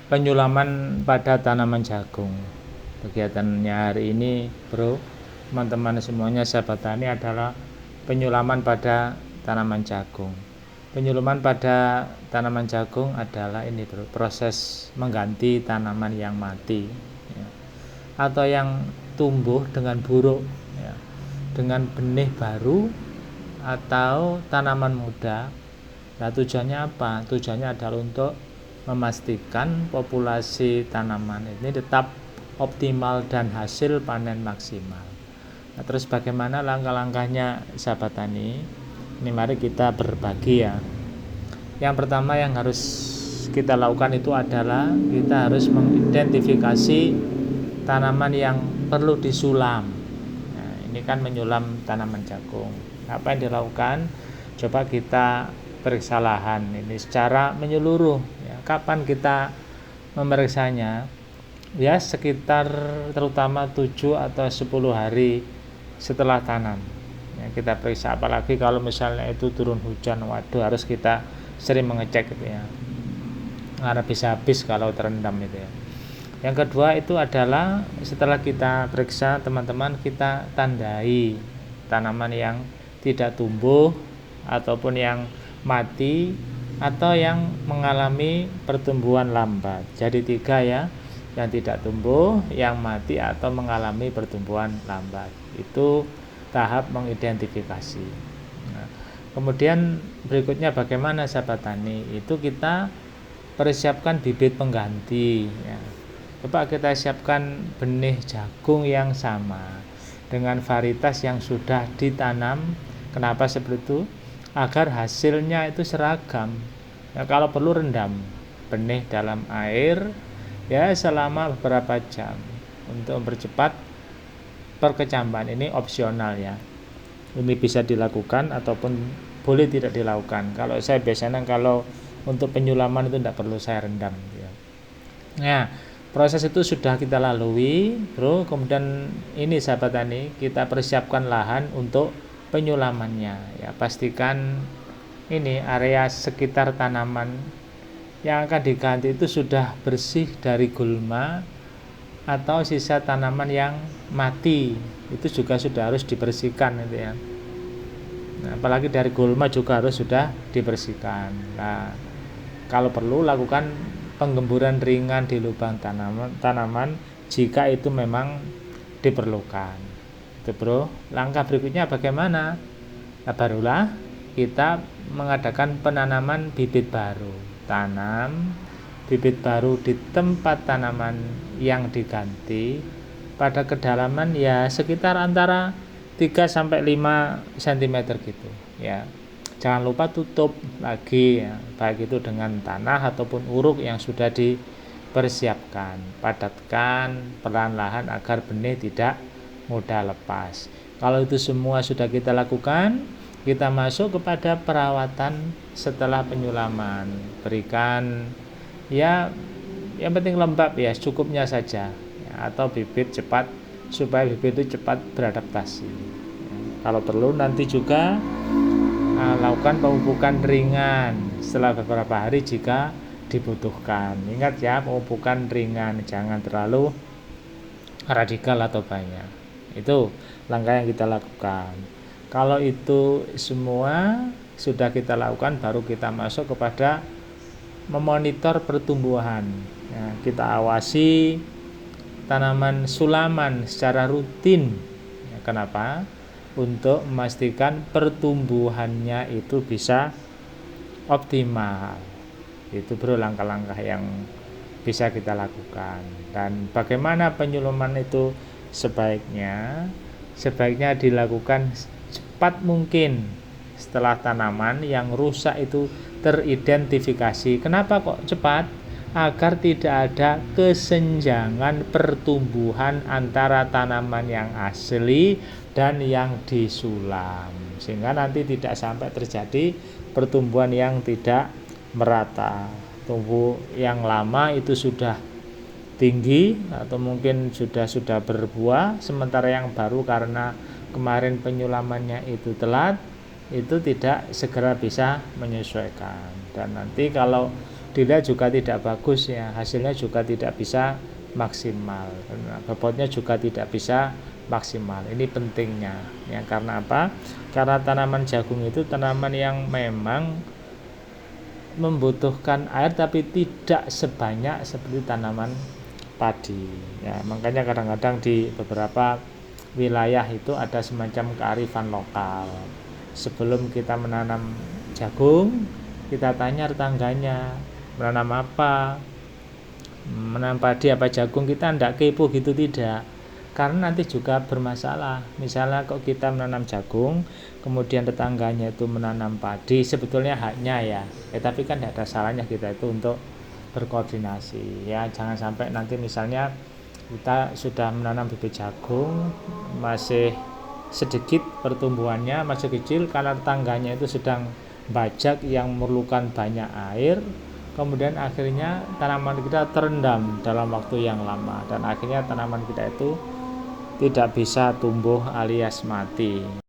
penyulaman pada tanaman jagung. Kegiatannya hari ini, bro, teman-teman semuanya, sahabat tani, adalah penyulaman pada tanaman jagung. Penyulaman pada tanaman jagung adalah ini, bro, proses mengganti tanaman yang mati ya, atau yang tumbuh dengan buruk ya, dengan benih baru atau tanaman muda. Nah, tujuannya apa? Tujuannya adalah untuk memastikan populasi tanaman ini tetap optimal dan hasil panen maksimal. Nah, terus bagaimana langkah-langkahnya, sahabat tani? Ini mari kita berbagi ya. Yang pertama yang harus kita lakukan itu adalah kita harus mengidentifikasi tanaman yang perlu disulam. Nah, ini kan menyulam tanaman jagung. Apa yang dilakukan? Coba kita periksa lahan ini secara menyeluruh ya. Kapan kita memeriksanya? Ya sekitar terutama 7 atau 10 hari setelah tanam ya, kita periksa. Apalagi kalau misalnya itu turun hujan, waduh, harus kita sering mengecek gitu ya, karena bisa habis kalau terendam itu ya. Yang kedua itu adalah setelah kita periksa, teman-teman, kita tandai tanaman yang tidak tumbuh ataupun yang mati atau yang mengalami pertumbuhan lambat. Jadi 3 ya, yang tidak tumbuh, yang mati atau mengalami pertumbuhan lambat. Itu tahap mengidentifikasi. Nah, kemudian berikutnya bagaimana, sahabat tani? Itu kita persiapkan bibit pengganti ya. Coba kita siapkan benih jagung yang sama dengan varietas yang sudah ditanam. Kenapa seperti itu? Agar hasilnya itu seragam ya. Kalau perlu rendam benih dalam air ya selama beberapa jam untuk mempercepat perkecambahan. Ini opsional ya, ini bisa dilakukan ataupun boleh tidak dilakukan. Kalau saya biasanya kalau untuk penyulaman itu tidak perlu saya rendam ya. Nah, proses itu sudah kita lalui, bro. Kemudian ini, sahabat tani, kita persiapkan lahan untuk penyulamannya ya. Pastikan ini area sekitar tanaman yang akan diganti itu sudah bersih dari gulma atau sisa tanaman yang mati. Itu juga sudah harus dibersihkan itu ya. Nah, apalagi dari gulma juga harus sudah dibersihkan. Nah, kalau perlu lakukan penggemburan ringan di lubang tanaman jika itu memang diperlukan. Itu, bro. Langkah berikutnya bagaimana? Nah, barulah kita mengadakan penanaman bibit baru. Tanam bibit baru di tempat tanaman yang diganti pada kedalaman ya sekitar antara 3 sampai 5 cm gitu ya. Jangan lupa tutup lagi ya, baik itu dengan tanah ataupun uruk yang sudah dipersiapkan. Padatkan perlahan-lahan agar benih tidak mudah lepas. Kalau itu semua sudah kita lakukan, kita masuk kepada perawatan setelah penyulaman. Berikan ya yang penting lembab ya, cukupnya saja ya, atau bibit cepat supaya bibit itu cepat beradaptasi ya. Kalau perlu nanti juga lakukan pemupukan ringan setelah beberapa hari jika dibutuhkan. Ingat ya, pemupukan ringan, jangan terlalu radikal atau banyak. Itu langkah yang kita lakukan. Kalau itu semua sudah kita lakukan, baru kita masuk kepada memonitor pertumbuhan ya, kita awasi tanaman sulaman secara rutin ya. Kenapa? Untuk memastikan pertumbuhannya itu bisa optimal. Itu, bro, langkah-langkah yang bisa kita lakukan. Dan bagaimana penyulaman itu sebaiknya dilakukan cepat mungkin setelah tanaman yang rusak itu teridentifikasi. Kenapa kok cepat? Agar tidak ada kesenjangan pertumbuhan antara tanaman yang asli dan yang disulam, sehingga nanti tidak sampai terjadi pertumbuhan yang tidak merata. Tumbuh yang lama itu sudah tinggi atau mungkin sudah berbuah, sementara yang baru karena kemarin penyulamannya itu telat, itu tidak segera bisa menyesuaikan. Dan nanti kalau dilihat juga tidak bagus ya, hasilnya juga tidak bisa maksimal, bobotnya juga tidak bisa maksimal. Ini pentingnya ya, karena apa? Karena tanaman jagung itu tanaman yang memang membutuhkan air tapi tidak sebanyak seperti tanaman padi ya. Makanya kadang-kadang di beberapa wilayah itu ada semacam kearifan lokal. Sebelum kita menanam jagung, kita tanya tetangganya menanam apa, menanam padi apa jagung. Kita tidak kepo gitu, tidak, karena nanti juga bermasalah. Misalnya kok kita menanam jagung kemudian tetangganya itu menanam padi, sebetulnya haknya ya, tapi kan tidak ada salahnya kita itu untuk berkoordinasi ya. Jangan sampai nanti misalnya kita sudah menanam bibit jagung, masih sedikit pertumbuhannya, masih kecil, karena tetangganya itu sedang bajak yang memerlukan banyak air, kemudian akhirnya tanaman kita terendam dalam waktu yang lama, dan akhirnya tanaman kita itu tidak bisa tumbuh alias mati.